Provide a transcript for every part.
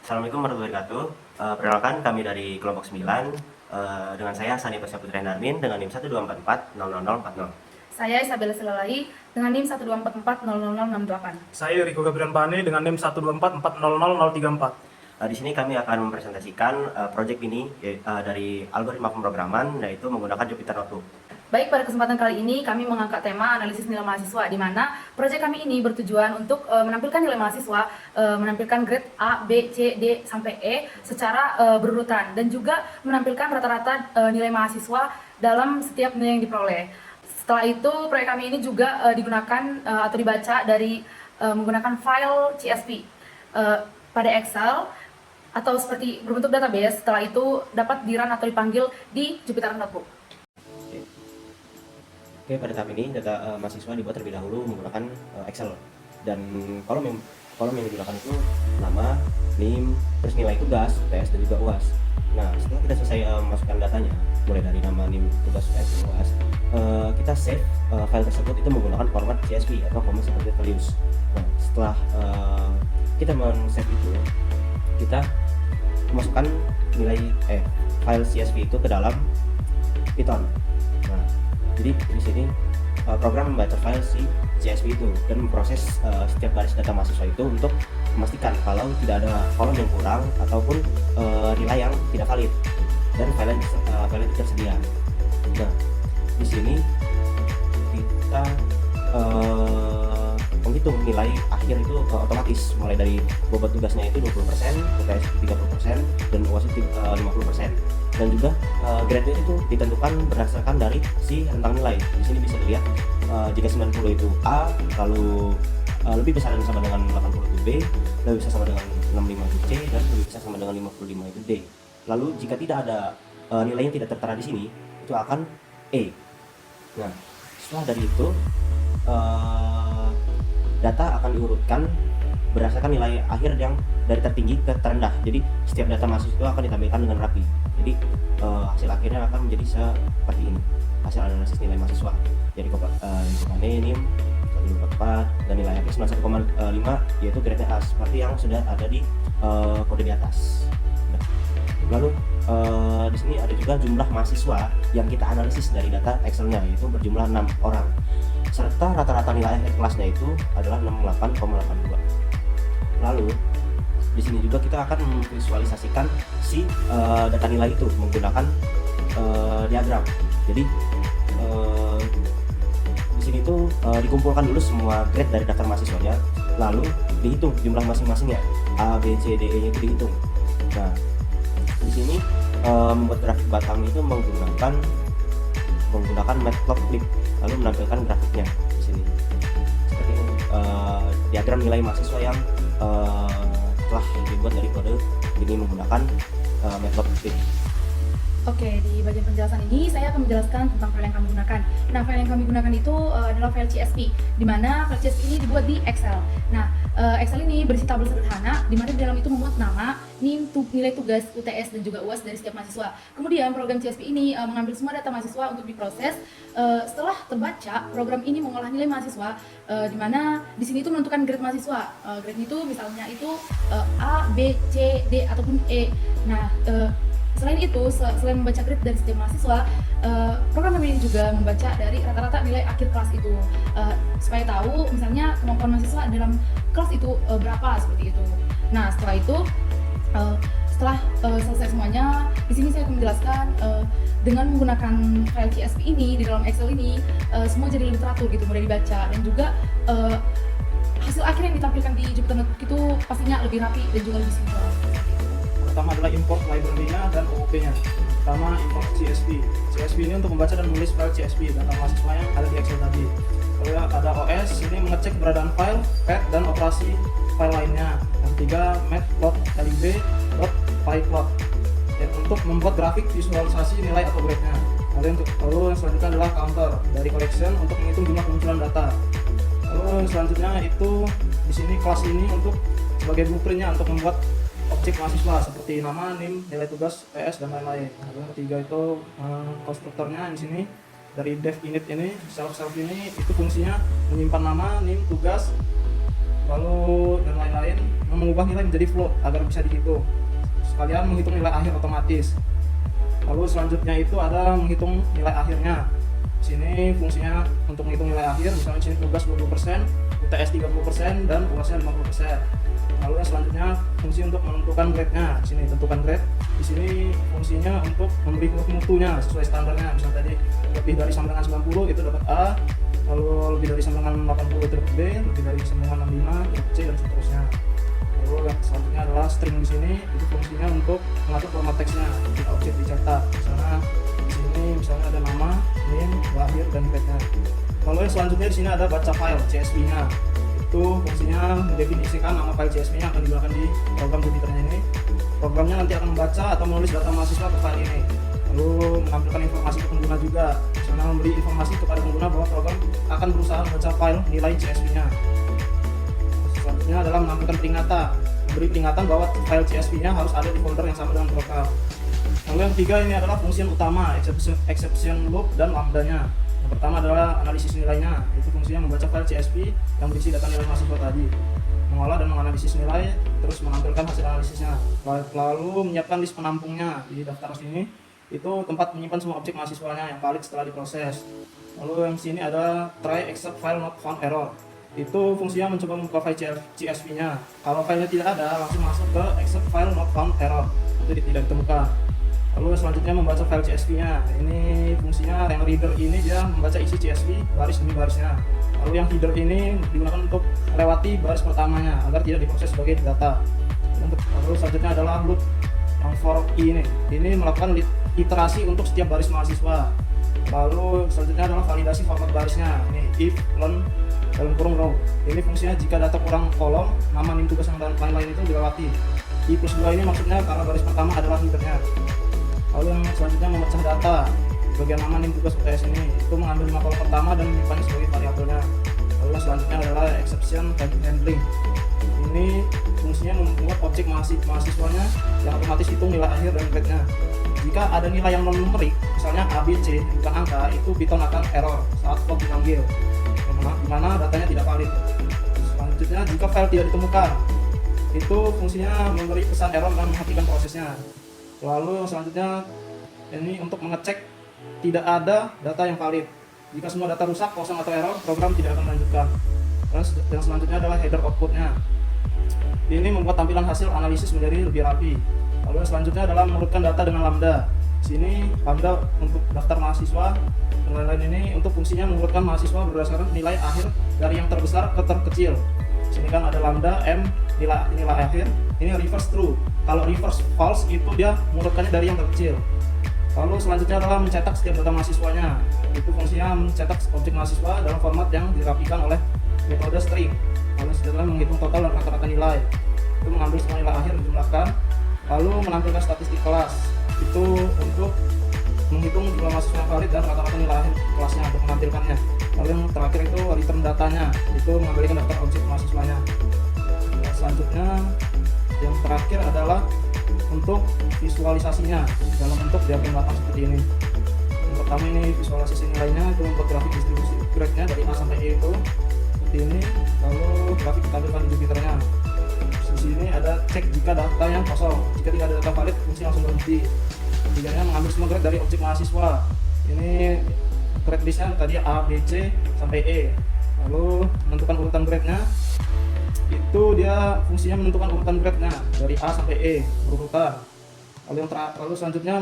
Assalamualaikum warahmatullahi wabarakatuh. Perkenalkan kami dari kelompok 9, dengan saya Sani Pasya Putri Darmin dengan NIM 124400040. Saya Isabella Selalai dengan NIM 124400068. Saya Riko Gabriel Bane dengan NIM 124400034. Di sini kami akan mempresentasikan proyek ini dari algoritma pemrograman, yaitu menggunakan Jupyter Notebook. Baik, pada kesempatan kali ini kami mengangkat tema analisis nilai mahasiswa, di mana proyek kami ini bertujuan untuk menampilkan nilai mahasiswa, menampilkan grade A, B, C, D, sampai E secara berurutan, dan juga menampilkan rata-rata nilai mahasiswa dalam setiap nilai yang diperoleh. Setelah itu, proyek kami ini juga digunakan atau dibaca dari menggunakan file CSV pada Excel atau seperti berbentuk database. Setelah itu dapat di-run atau dipanggil di Jupyter Notebook. Oke, pada tahap ini data mahasiswa dibuat terlebih dahulu menggunakan Excel, dan kolom yang digunakan itu nama, NIM, terus nilai tugas, UTS, dan juga UAS. Nah, setelah kita selesai masukkan datanya, mulai dari nama, NIM, tugas, UTS, dan UAS, kita save file tersebut itu menggunakan format CSV atau Common Sensitive Values. Nah, setelah kita men-save itu, kita memasukkan file CSV itu ke dalam Python. Nah, jadi di sini program membaca file si CSV itu dan memproses setiap baris data mahasiswa itu untuk memastikan kalau tidak ada kolom yang kurang ataupun nilai yang tidak valid dan file yang tersedia. Nah, di sini kita menghitung nilai akhir itu otomatis, mulai dari bobot tugasnya itu 20%, UTS 30%, dan UAS 50%. Dan juga grade itu ditentukan berdasarkan dari si rentang nilai. Di sini bisa dilihat jika 90 itu A, lalu lebih besar dan sama dengan 80 itu B, lebih besar sama dengan 65 itu C, dan lebih besar sama dengan 55 itu D. Lalu jika tidak ada nilai yang tidak tertera di sini, itu akan E. Nah, setelah dari itu data akan diurutkan berdasarkan nilai akhir yang dari tertinggi ke terendah. Jadi setiap data mahasiswa itu akan ditampilkan dengan rapi. Jadi hasil akhirnya akan menjadi seperti ini, hasil analisis nilai mahasiswa. Jadi NIM 124 dan nilai akhir 91,5 yaitu grade A, seperti yang sudah ada di kode di atas. Nah, lalu di sini ada juga jumlah mahasiswa yang kita analisis dari data Excel-nya, yaitu berjumlah 6 orang. Serta rata-rata nilai akhir kelasnya itu adalah 68,82. Lalu di sini juga kita akan memvisualisasikan si data nilai itu menggunakan diagram. Jadi di sini tuh dikumpulkan dulu semua grade dari daftar mahasiswanya, lalu dihitung jumlah masing-masingnya, A, B, C, D, E-nya itu dihitung. Nah, di sini membuat grafik batang itu menggunakan Matplotlib, lalu menampilkan grafiknya di sini. Seperti ini, diagram nilai mahasiswa yang telah dibuat dari kode ini menggunakan Matplotlib. Oke, di bagian penjelasan ini saya akan menjelaskan tentang file yang kami gunakan. Nah, file yang kami gunakan itu adalah file CSV, di mana file CSV ini dibuat di Excel. Nah, Excel ini berisi tabel sederhana, di mana di dalam itu memuat nama, NIM, nilai tugas, UTS, dan juga UAS dari setiap mahasiswa. Kemudian program CSV ini mengambil semua data mahasiswa untuk diproses. Setelah terbaca, program ini mengolah nilai mahasiswa, di mana di sini itu menentukan grade mahasiswa. Grade itu misalnya itu A, B, C, D, ataupun E. Nah, selain itu, selain membaca grade dari setiap mahasiswa, program kami juga membaca dari rata-rata nilai akhir kelas itu, supaya tahu misalnya kemampuan mahasiswa dalam kelas itu berapa, seperti itu. Nah, setelah itu, setelah selesai semuanya, di sini saya akan menjelaskan dengan menggunakan file CSV ini di dalam Excel ini, semua jadi lebih teratur gitu, mudah dibaca, dan juga hasil akhir yang ditampilkan di Jupyter Notebook itu pastinya lebih rapi dan juga lebih simpel. Pertama adalah import library-nya dan OOP-nya. Pertama, import CSV. CSV ini untuk membaca dan menulis file CSV data mahasiswa yang ada di Excel tadi. Lalu ada OS, ini mengecek keberadaan file, path, dan operasi file lainnya. Yang ketiga, matplotlib.pyplot untuk membuat grafik visualisasi nilai atau grade-nya. Lalu yang selanjutnya adalah counter dari collection untuk menghitung jumlah kemunculan data. Lalu selanjutnya itu di sini kelas ini untuk sebagai blueprint-nya untuk membuat objek mahasiswa seperti nama, NIM, nilai tugas, PS, dan lain-lain. Lalu yang ketiga itu konstruktornya di sini dari dev init ini, self ini itu fungsinya menyimpan nama, NIM, tugas, lalu dan lain-lain, mengubah nilai menjadi float agar bisa dihitung. Sekalian menghitung nilai akhir otomatis. Lalu selanjutnya itu ada menghitung nilai akhirnya. Di sini fungsinya untuk menghitung nilai akhir, misalnya di sini tugas 20%, UTS 30% dan UASnya 50%. Lalu yang selanjutnya fungsi untuk menentukan grade-nya. Di sini tentukan grade. Di sini fungsinya untuk memberi mutunya sesuai standarnya. Misalnya tadi lebih dari sama dengan 90 itu dapat A, lalu lebih dari sama dengan 80 itu dapat B, lebih dari sama dengan 65 dapat C dan seterusnya. Lalu yang selanjutnya adalah string di sini, itu fungsinya untuk mengatur format teksnya ketika objek dicetak. Misalnya di sini misalnya ada nama, name, lahir dan grade-nya. Lalu yang selanjutnya di sini ada baca file CSV-nya. Itu fungsinya mendefinisikan nama file CSV yang akan digunakan di program Jupyter-nya ini. Programnya nanti akan membaca atau menulis data mahasiswa ke file ini, lalu menampilkan informasi ke pengguna juga, misalnya memberi informasi kepada pengguna bahwa program akan berusaha membaca file nilai CSV-nya. Selanjutnya adalah menampilkan peringatan, memberi peringatan bahwa file CSV-nya harus ada di folder yang sama dengan program. Lalu yang ketiga ini adalah fungsi yang utama, exception loop dan lambda-nya. Yang pertama adalah analisis nilainya, itu fungsinya membaca file CSV yang berisi data nilai mahasiswa tadi, mengolah dan menganalisis nilai, terus menampilkan hasil analisisnya, lalu menyiapkan list penampungnya di daftar sini, itu tempat menyimpan semua objek mahasiswanya yang valid setelah diproses. Lalu yang sini ada try except file not found error, itu fungsinya mencoba membuka file CSV-nya. Kalau filenya tidak ada, langsung masuk ke except file not found error, itu tidak ditemukan. Lalu selanjutnya membaca file CSV-nya. Ini fungsinya yang reader ini dia membaca isi CSV baris demi barisnya. Lalu yang header ini digunakan untuk melewati baris pertamanya agar tidak diproses sebagai data. Lalu selanjutnya adalah loop yang for i ini. Ini melakukan iterasi untuk setiap baris mahasiswa. Lalu selanjutnya adalah validasi format barisnya. Ini if len dalam kurung row. Ini fungsinya jika data kurang kolom, nama nim tugas dan lain-lain itu dilewati. I plus 2 ini maksudnya karena baris pertama adalah headernya. Lalu yang selanjutnya memecah data bagian nama nim tugas UTS ini, itu mengambil 5 kolom pertama dan menyimpannya sebagai variabelnya. Lalu yang selanjutnya adalah exception handling. Ini fungsinya membuat objek mahasiswanya yang otomatis hitung nilai akhir dan grade-nya. Jika ada nilai yang non-numerik, misalnya A, B, C, bukan angka, itu Python akan error saat float dipanggil, di mana datanya tidak valid. Selanjutnya, jika file tidak ditemukan, itu fungsinya memberi pesan error dan menghentikan prosesnya. Lalu yang selanjutnya ini untuk mengecek tidak ada data yang valid. Jika semua data rusak, kosong atau error, program tidak akan melanjutkan. Terus yang selanjutnya adalah header outputnya. Ini membuat tampilan hasil analisis menjadi lebih rapi. Lalu yang selanjutnya adalah mengurutkan data dengan lambda. Sini lambda untuk daftar mahasiswa dan lain-lain. Ini untuk fungsinya mengurutkan mahasiswa berdasarkan nilai akhir dari yang terbesar ke terkecil. Sini kan ada lambda m nilai akhir. Ini reverse true. Kalau reverse false itu dia mengurutkannya dari yang terkecil. Lalu selanjutnya adalah mencetak setiap data mahasiswanya. Itu fungsinya mencetak objek mahasiswa dalam format yang dirapikan oleh metode string. Lalu setelah menghitung total dan rata-rata nilai, itu mengambil semua nilai akhir dijumlahkan, lalu menampilkan statistik kelas. Itu untuk menghitung jumlah mahasiswa yang valid dan rata-rata nilai akhir kelasnya untuk menampilkannya. Lalu yang terakhir itu return datanya, itu mengembalikan daftar objek mahasiswanya. Selanjutnya yang terakhir adalah untuk visualisasinya dalam bentuk diagram 8 seperti ini. Yang pertama ini visualisasi nilainya, itu membuat grafik distribusi grade-nya dari A sampai E itu seperti ini. Lalu grafik ditampilkan di Jupyter-nya. Di sini ada cek jika data yang kosong. Jika tidak ada data valid, fungsi langsung berhenti. Ketiganya mengambil semua grade dari objek mahasiswa. Ini grade listnya tadi A, B, C sampai E. Lalu menentukan urutan grade-nya. Itu dia fungsinya menentukan urutan grade-nya dari A sampai E berurutan. Lalu selanjutnya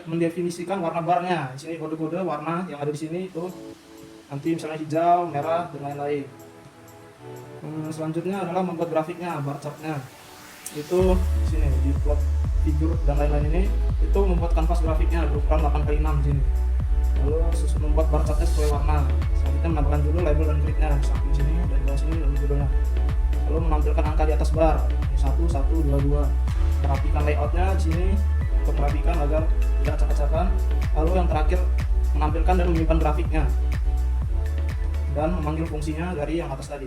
mendefinisikan warna barnya. Di sini kode-kode warna yang ada di sini itu nanti misalnya hijau, merah dan lain-lain. Selanjutnya adalah membuat grafiknya, bar chart-nya. Itu di sini di plot figur dan lain-lain ini itu membuat kanvas grafiknya berukuran 8x6 di sini. Lalu membuat bar chart-nya sesuai warna. Selanjutnya menampilkan judul, label dan grid-nya di samping sini dan di bawah sini dan judulnya. Lalu menampilkan angka di atas bar 1, 1, 2, 2. Merapikan layoutnya di sini untuk merapikan agar tidak acak-acakan. Lalu yang terakhir menampilkan dan menyimpan grafiknya dan memanggil fungsinya dari yang atas tadi.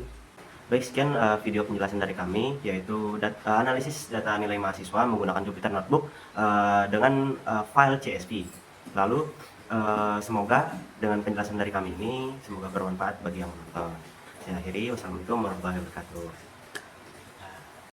Baik, sekian video penjelasan dari kami, yaitu analisis data nilai mahasiswa menggunakan Jupyter Notebook dengan file CSV. Lalu semoga dengan penjelasan dari kami ini semoga bermanfaat bagi yang menonton. Saya akhiri, wassalamualaikum warahmatullahi wabarakatuh.